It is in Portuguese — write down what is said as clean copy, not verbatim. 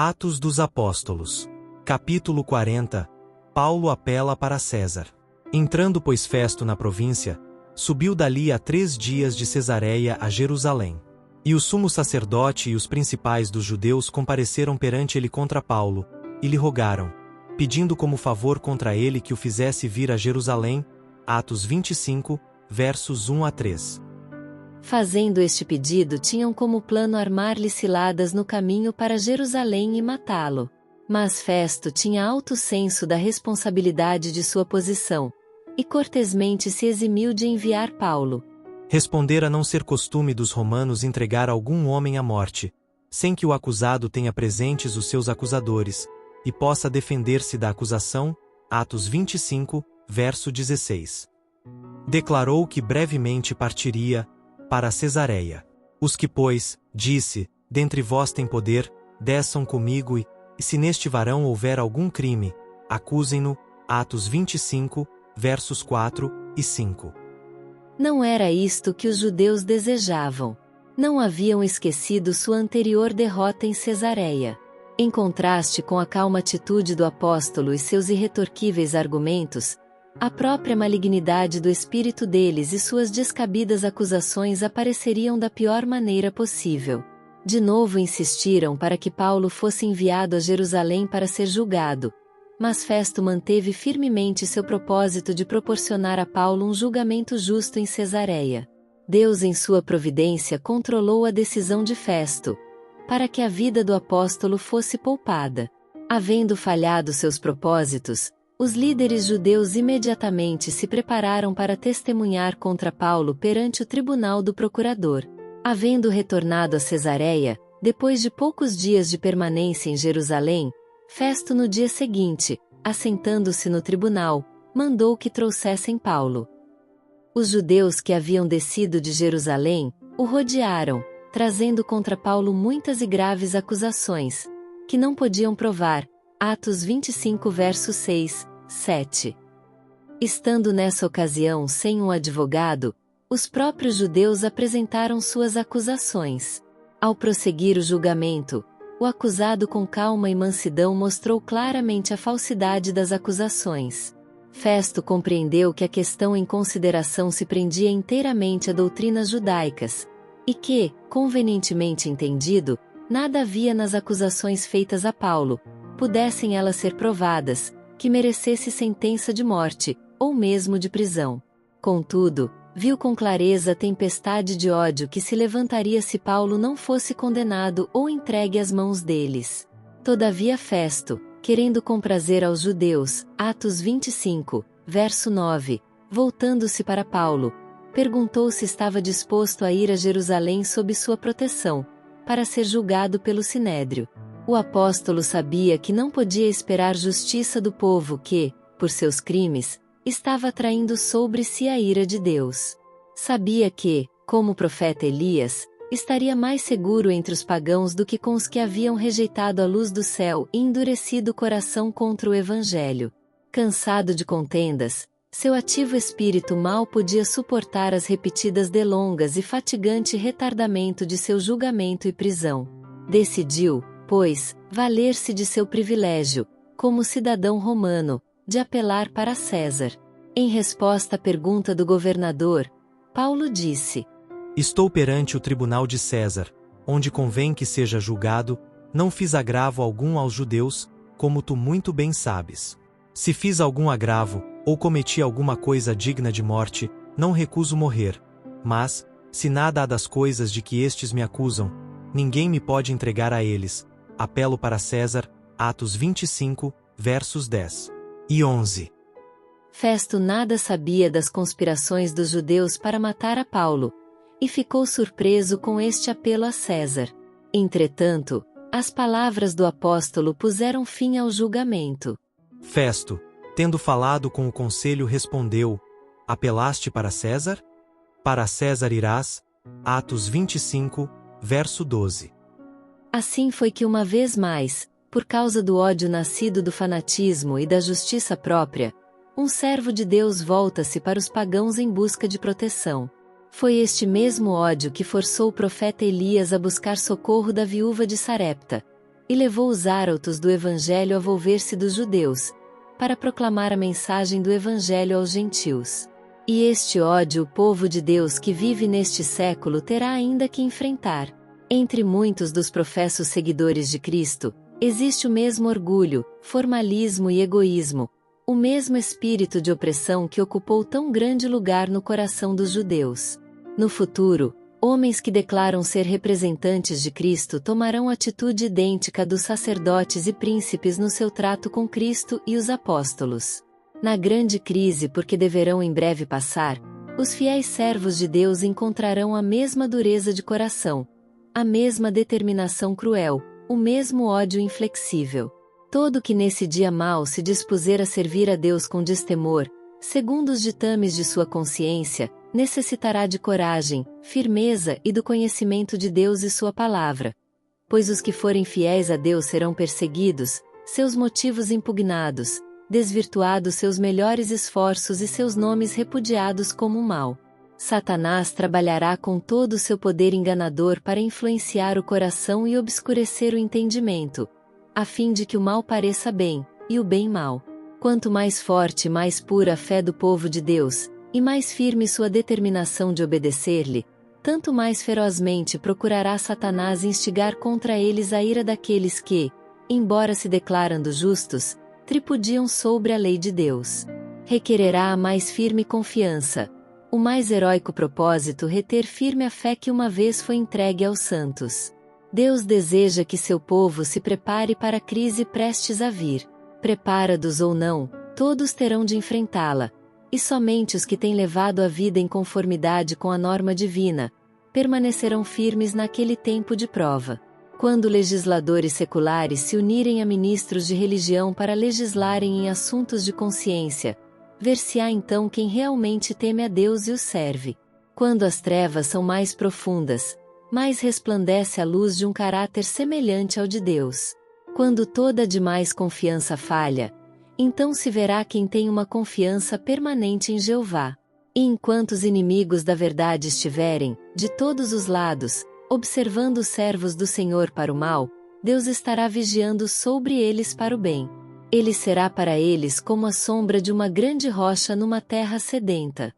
Atos dos Apóstolos. Capítulo 40. Paulo apela para César. Entrando, pois, Festo na província, subiu dali a 3 dias de Cesareia a Jerusalém. E o sumo sacerdote e os principais dos judeus compareceram perante ele contra Paulo, e lhe rogaram, pedindo como favor contra ele que o fizesse vir a Jerusalém. Atos 25, versos 1 a 3. Fazendo este pedido, tinham como plano armar-lhe ciladas no caminho para Jerusalém e matá-lo. Mas Festo tinha alto senso da responsabilidade de sua posição, e cortesmente se eximiu de enviar Paulo. Respondera não ser costume dos romanos entregar algum homem à morte, sem que o acusado tenha presentes os seus acusadores, e possa defender-se da acusação. Atos 25, verso 16. Declarou que brevemente partiria para Cesareia. Os que, pois, disse, dentre vós têm poder, desçam comigo e se neste varão houver algum crime, acusem-no. Atos 25, versos 4 e 5. Não era isto que os judeus desejavam. Não haviam esquecido sua anterior derrota em Cesareia. Em contraste com a calma atitude do apóstolo e seus irretorquíveis argumentos, a própria malignidade do espírito deles e suas descabidas acusações apareceriam da pior maneira possível. De novo insistiram para que Paulo fosse enviado a Jerusalém para ser julgado, mas Festo manteve firmemente seu propósito de proporcionar a Paulo um julgamento justo em Cesareia. Deus, em sua providência, controlou a decisão de Festo, para que a vida do apóstolo fosse poupada. Havendo falhado seus propósitos, os líderes judeus imediatamente se prepararam para testemunhar contra Paulo perante o tribunal do procurador. Havendo retornado a Cesareia, depois de poucos dias de permanência em Jerusalém, Festo no dia seguinte, assentando-se no tribunal, mandou que trouxessem Paulo. Os judeus que haviam descido de Jerusalém o rodearam, trazendo contra Paulo muitas e graves acusações, que não podiam provar. Atos 25, verso 6, 7. Estando nessa ocasião sem um advogado, os próprios judeus apresentaram suas acusações. Ao prosseguir o julgamento, o acusado com calma e mansidão mostrou claramente a falsidade das acusações. Festo compreendeu que a questão em consideração se prendia inteiramente a doutrinas judaicas, e que, convenientemente entendido, nada havia nas acusações feitas a Paulo, pudessem elas ser provadas, que merecesse sentença de morte, ou mesmo de prisão. Contudo, viu com clareza a tempestade de ódio que se levantaria se Paulo não fosse condenado ou entregue às mãos deles. Todavia Festo, querendo comprazer aos judeus, Atos 25, verso 9, voltando-se para Paulo, perguntou se estava disposto a ir a Jerusalém sob sua proteção, para ser julgado pelo Sinédrio. O apóstolo sabia que não podia esperar justiça do povo que, por seus crimes, estava atraindo sobre si a ira de Deus. Sabia que, como o profeta Elias, estaria mais seguro entre os pagãos do que com os que haviam rejeitado a luz do céu e endurecido o coração contra o Evangelho. Cansado de contendas, seu ativo espírito mal podia suportar as repetidas delongas e fatigante retardamento de seu julgamento e prisão. Decidiu, pois, valer-se de seu privilégio, como cidadão romano, de apelar para César. Em resposta à pergunta do governador, Paulo disse: Estou perante o tribunal de César, onde convém que seja julgado, não fiz agravo algum aos judeus, como tu muito bem sabes. Se fiz algum agravo, ou cometi alguma coisa digna de morte, não recuso morrer. Mas, se nada há das coisas de que estes me acusam, ninguém me pode entregar a eles. Apelo para César. Atos 25, versos 10 e 11. Festo nada sabia das conspirações dos judeus para matar a Paulo, e ficou surpreso com este apelo a César. Entretanto, as palavras do apóstolo puseram fim ao julgamento. Festo, tendo falado com o conselho, respondeu: Apelaste para César? Para César irás. Atos 25, verso 12. Assim foi que uma vez mais, por causa do ódio nascido do fanatismo e da justiça própria, um servo de Deus volta-se para os pagãos em busca de proteção. Foi este mesmo ódio que forçou o profeta Elias a buscar socorro da viúva de Sarepta, e levou os arautos do Evangelho a volver-se dos judeus, para proclamar a mensagem do Evangelho aos gentios. E este ódio o povo de Deus que vive neste século terá ainda que enfrentar. Entre muitos dos professos seguidores de Cristo, existe o mesmo orgulho, formalismo e egoísmo, o mesmo espírito de opressão que ocupou tão grande lugar no coração dos judeus. No futuro, homens que declaram ser representantes de Cristo tomarão atitude idêntica dos sacerdotes e príncipes no seu trato com Cristo e os apóstolos. Na grande crise por que deverão em breve passar, os fiéis servos de Deus encontrarão a mesma dureza de coração, a mesma determinação cruel, o mesmo ódio inflexível. Todo que nesse dia mau se dispuser a servir a Deus com destemor, segundo os ditames de sua consciência, necessitará de coragem, firmeza e do conhecimento de Deus e sua palavra. Pois os que forem fiéis a Deus serão perseguidos, seus motivos impugnados, desvirtuados seus melhores esforços e seus nomes repudiados como mal. Satanás trabalhará com todo o seu poder enganador para influenciar o coração e obscurecer o entendimento, a fim de que o mal pareça bem, e o bem mal. Quanto mais forte e mais pura a fé do povo de Deus, e mais firme sua determinação de obedecer-lhe, tanto mais ferozmente procurará Satanás instigar contra eles a ira daqueles que, embora se declarando justos, tripudiam sobre a lei de Deus. Requererá a mais firme confiança, o mais heróico propósito reter firme a fé que uma vez foi entregue aos santos. Deus deseja que seu povo se prepare para a crise prestes a vir. Preparados ou não, todos terão de enfrentá-la, e somente os que têm levado a vida em conformidade com a norma divina, permanecerão firmes naquele tempo de prova. Quando legisladores seculares se unirem a ministros de religião para legislarem em assuntos de consciência, ver-se-á então quem realmente teme a Deus e o serve. Quando as trevas são mais profundas, mais resplandece a luz de um caráter semelhante ao de Deus. Quando toda a demais confiança falha, então se verá quem tem uma confiança permanente em Jeová. E enquanto os inimigos da verdade estiverem, de todos os lados, observando os servos do Senhor para o mal, Deus estará vigiando sobre eles para o bem. Ele será para eles como a sombra de uma grande rocha numa terra sedenta.